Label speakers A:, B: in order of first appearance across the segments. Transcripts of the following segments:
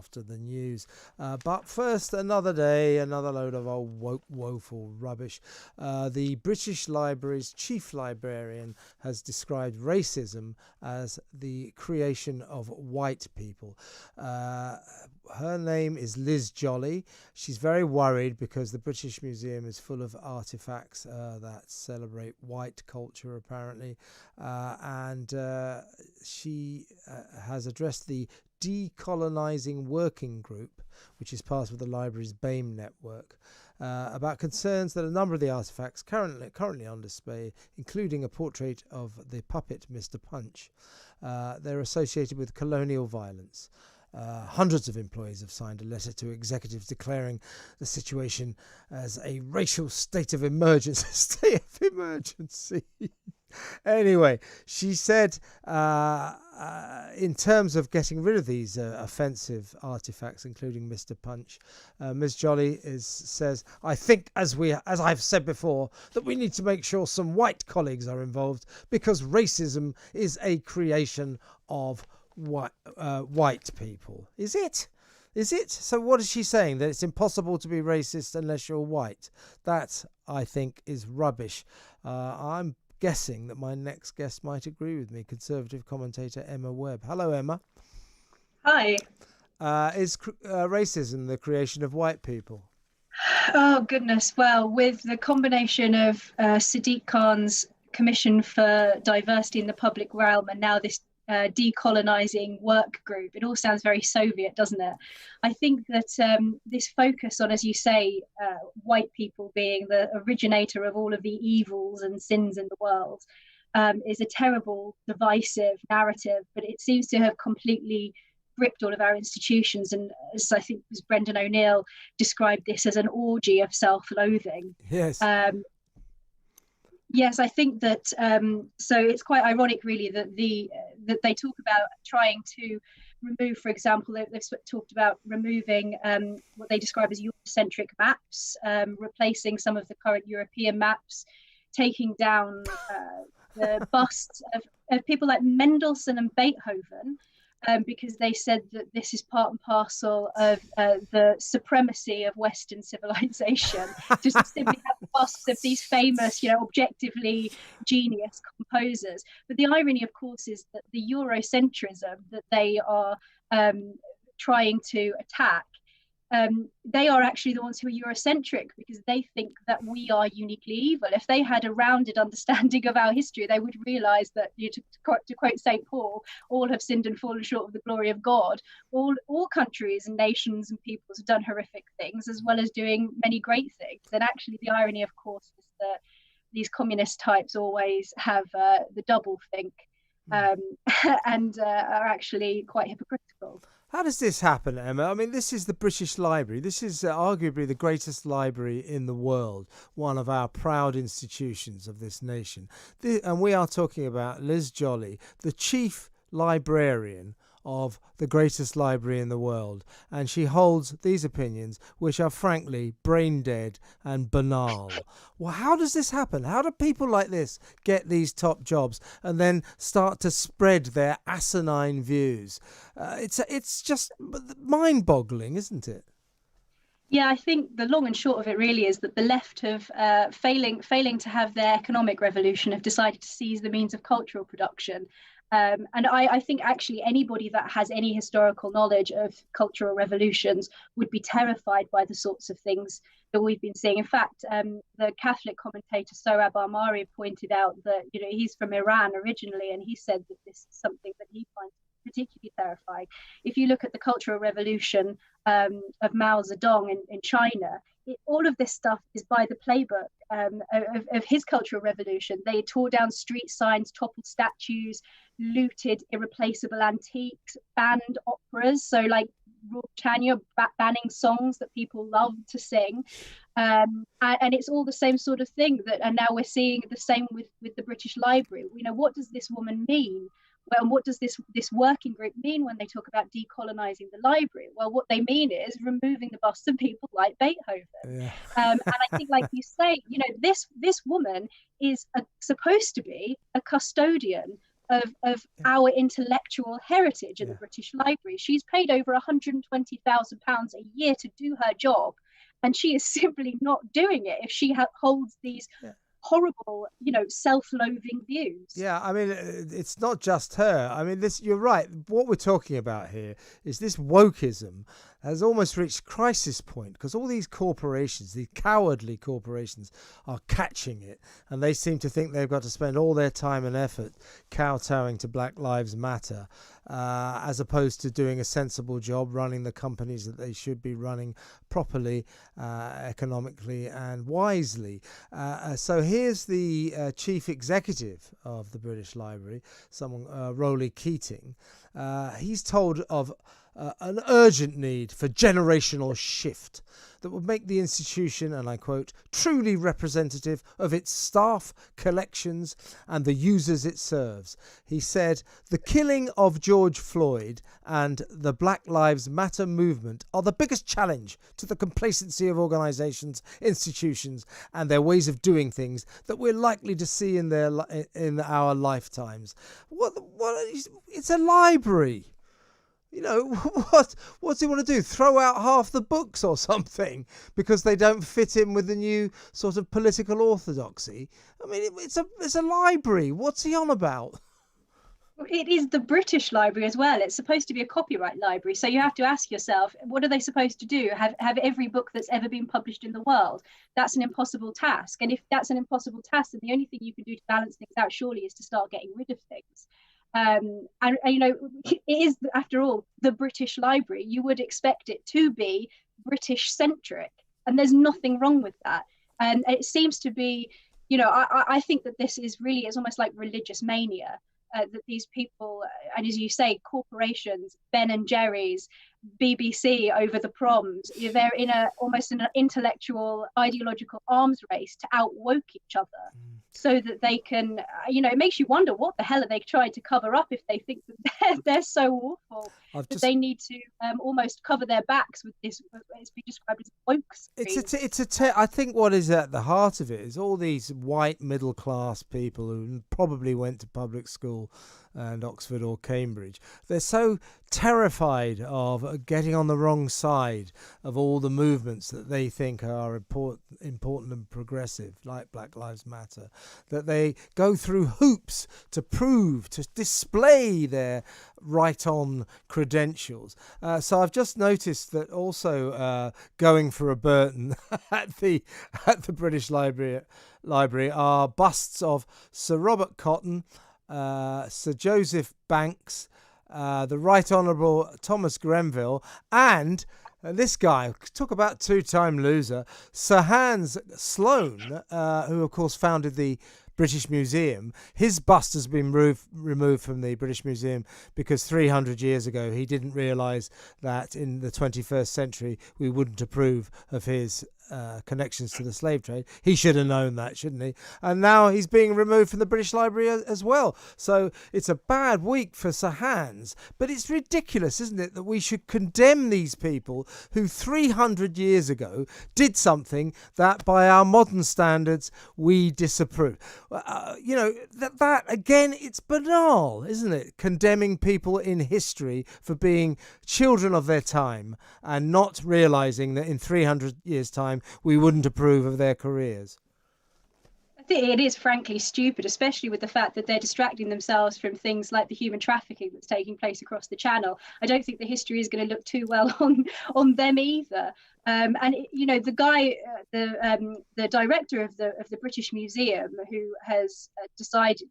A: after the news. But first, another day, another load of old woeful rubbish. The British Library's chief librarian has described racism as the creation of white people. Her name is Liz Jolly. She's very worried because the British Museum is full of artifacts that celebrate white culture, apparently. And she has addressed the Decolonising Working Group, which is part of the library's BAME network, about concerns that a number of the artefacts currently on display, including a portrait of the puppet Mr. Punch, they're associated with colonial violence. Hundreds of employees have signed a letter to executives declaring the situation as a racial state of emergency. Anyway, she said in terms of getting rid of these offensive artifacts, including Mr. Punch, Ms. Jolly says, I think, as I've said before, that we need to make sure some white colleagues are involved because racism is a creation of white people. Is it? So what is she saying? That it's impossible to be racist unless you're white? That, I think, is rubbish. I'm guessing that my next guest might agree with me, conservative commentator Emma Webb. Hello, Emma.
B: Hi.
A: Is racism the creation of white people?
B: Oh, goodness. Well, with the combination of Sadiq Khan's Commission for Diversity in the Public Realm and now this decolonising work group, it all sounds very Soviet, doesn't it? I think that this focus on, as you say, white people being the originator of all of the evils and sins in the world is a terrible, divisive narrative, but it seems to have completely gripped all of our institutions. And as I think as Brendan O'Neill described this as an orgy of self-loathing.
A: Yes.
B: Yes, I think that so it's quite ironic, really, that that they talk about trying to remove, for example, they've talked about removing what they describe as Eurocentric maps, replacing some of the current European maps, taking down the busts of people like Mendelssohn and Beethoven, because they said that this is part and parcel of the supremacy of Western civilization, to simply have busts of these famous, objectively genius composers. But the irony, of course, is that the Eurocentrism that they are trying to attack, they are actually the ones who are Eurocentric because they think that we are uniquely evil. If they had a rounded understanding of our history, they would realise that, to quote St. Paul, all have sinned and fallen short of the glory of God. All countries and nations and peoples have done horrific things as well as doing many great things. And actually the irony, of course, is that these communist types always have the double think and are actually quite hypocritical.
A: How does this happen, Emma? I mean, this is the British Library. This is arguably the greatest library in the world, one of our proud institutions of this nation. And we are talking about Liz Jolly, the chief librarian of the greatest library in the world. And she holds these opinions, which are frankly brain dead and banal. Well, how does this happen? How do people like this get these top jobs and then start to spread their asinine views? It's just mind-boggling, isn't it?
B: Yeah, I think the long and short of it really is that the left have, failing to have their economic revolution, have decided to seize the means of cultural production. And I think actually anybody that has any historical knowledge of cultural revolutions would be terrified by the sorts of things that we've been seeing. In fact, the Catholic commentator Sohrab Ahmari pointed out that he's from Iran originally, and he said that this is something that he finds particularly terrifying. If you look at the Cultural Revolution of Mao Zedong in China, all of this stuff is by the playbook of his Cultural Revolution. They tore down street signs, toppled statues, looted irreplaceable antiques, banned operas. So like Chania banning songs that people love to sing. And it's all the same sort of thing and now we're seeing the same with the British Library. What does this woman mean? Well, what does this working group mean when they talk about decolonising the library? Well, what they mean is removing the busts of people like Beethoven. Yeah. And I think, like you say, this woman is supposed to be a custodian of our intellectual heritage in the
A: Yeah.
B: British Library. She's paid over £120,000 a year to do her job, and she is simply not doing it if she holds these
A: Yeah.
B: horrible, self-loathing views.
A: Yeah, I mean, it's not just her. I mean, this, you're right. What we're talking about here is this wokeism has almost reached crisis point, because all these corporations, these cowardly corporations, are catching it, and they seem to think they've got to spend all their time and effort kowtowing to Black Lives Matter, as opposed to doing a sensible job running the companies that they should be running properly, economically and wisely. So here's the chief executive of the British Library, someone, Rowley Keating. He's told of an urgent need for generational shift that would make the institution, and I quote, truly representative of its staff, collections and the users it serves. He said, the killing of George Floyd and the Black Lives Matter movement are the biggest challenge to the complacency of organisations, institutions and their ways of doing things that we're likely to see in our lifetimes. It's a library. What's he want to do? Throw out half the books or something because they don't fit in with the new sort of political orthodoxy? I mean, it's a library. What's he on about?
B: It is the British Library as well. It's supposed to be a copyright library. So you have to ask yourself, what are they supposed to do? Have every book that's ever been published in the world? That's an impossible task. And if that's an impossible task, then the only thing you can do to balance things out surely is to start getting rid of things. And it is, after all, the British Library. You would expect it to be British centric, and there's nothing wrong with that. And it seems to be, I think that this is really, it's almost like religious mania, that these people, and as you say, corporations, Ben and Jerry's, BBC over the proms, they're in almost an intellectual, ideological arms race to outwoke each other, so that they can, it makes you wonder, what the hell are they trying to cover up if they think that they're so awful that they need to almost cover their backs with this, it's been described as woke.
A: I think what is at the heart of it is all these white middle class people who probably went to public school and Oxford or Cambridge. They're so terrified of getting on the wrong side of all the movements that they think are important and progressive, like Black Lives Matter, that they go through hoops to display their right-on credentials. So I've just noticed that also going for a Burton at the British Library are busts of Sir Robert Cotton, Sir Joseph Banks, the Right Honourable Thomas Grenville, and this guy, talk about two-time loser, Sir Hans Sloane, who of course founded the British Museum. His bust has been removed from the British Museum because 300 years ago he didn't realise that in the 21st century we wouldn't approve of his connections to the slave trade. He should have known that, shouldn't he? And now he's being removed from the British Library as well. So it's a bad week for Sir Hans. But it's ridiculous, isn't it, that we should condemn these people who 300 years ago did something that by our modern standards we disapprove. That again, it's banal, isn't it? Condemning people in history for being children of their time and not realising that in 300 years' time we wouldn't approve of their careers.
B: I think it is frankly stupid, especially with the fact that they're distracting themselves from things like the human trafficking that's taking place across the channel. I don't think the history is going to look too well on them either. The guy, the director of the British Museum, who has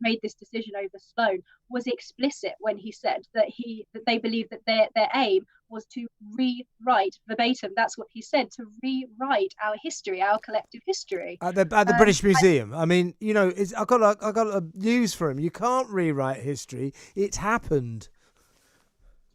B: made this decision over Sloane, was explicit when he said that they believe that their aim was to rewrite verbatim. That's what he said, to rewrite our history, our collective history.
A: At the British Museum. I mean, I got a news for him. You can't rewrite history. It happened.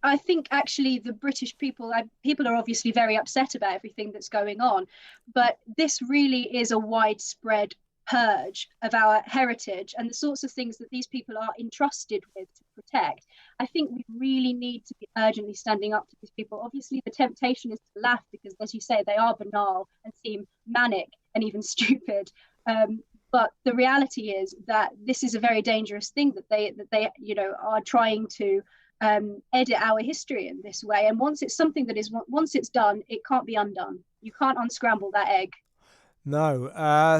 B: I think actually the British people are obviously very upset about everything that's going on, but this really is a widespread purge of our heritage and the sorts of things that these people are entrusted with to protect. I think we really need to be urgently standing up to these people. Obviously, the temptation is to laugh because, as you say, they are banal and seem manic and even stupid. But the reality is that this is a very dangerous thing, that they are trying to edit our history in this way. And once it's done, it can't be undone. You can't unscramble that egg.
A: No.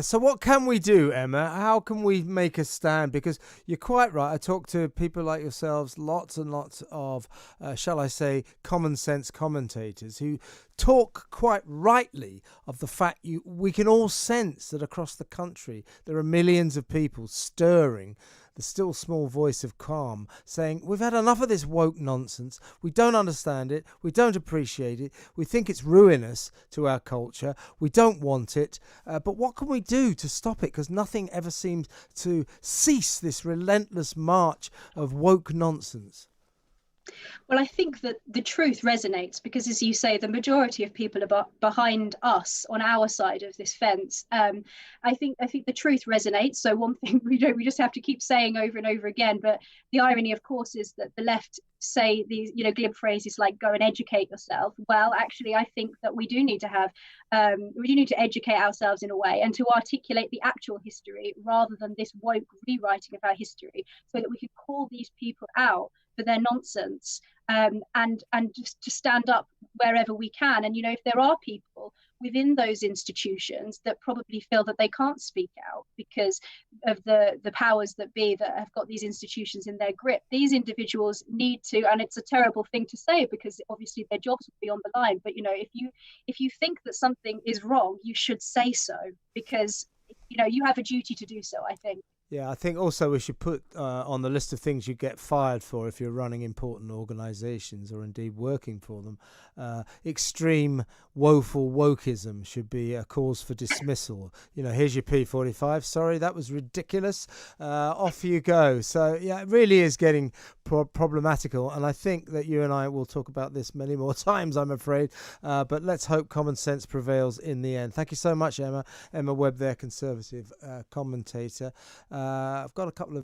A: So what can we do, Emma? How can we make a stand? Because you're quite right. I talk to people like yourselves, lots and lots of, shall I say, common sense commentators who talk quite rightly of the fact we can all sense that across the country there are millions of people stirring the still small voice of calm, saying, we've had enough of this woke nonsense. We don't understand it. We don't appreciate it. We think it's ruinous to our culture. We don't want it. But what can we do to stop it? Because nothing ever seems to cease this relentless march of woke nonsense.
B: Well, I think that the truth resonates because, as you say, the majority of people are behind us on our side of this fence. I think the truth resonates. So one thing we just have to keep saying over and over again. But the irony, of course, is that the left say these, glib phrases like "go and educate yourself." Well, actually, I think that we do need to educate ourselves in a way and to articulate the actual history rather than this woke rewriting of our history, so that we can call these people out for their nonsense, and just to stand up wherever we can. And if there are people within those institutions that probably feel that they can't speak out because of the powers that be that have got these institutions in their grip, these individuals need to, and it's a terrible thing to say because obviously their jobs will be on the line, but if you think that something is wrong, you should say so, because you have a duty to do so, I think.
A: Yeah, I think also we should put on the list of things you get fired for if you're running important organisations or indeed working for them. Extreme woeful wokeism should be a cause for dismissal. Here's your P45. Sorry, that was ridiculous. Off you go. So, yeah, it really is getting problematical. And I think that you and I will talk about this many more times, I'm afraid. But let's hope common sense prevails in the end. Thank you so much, Emma. Emma Webb there, Conservative commentator. I've got a couple of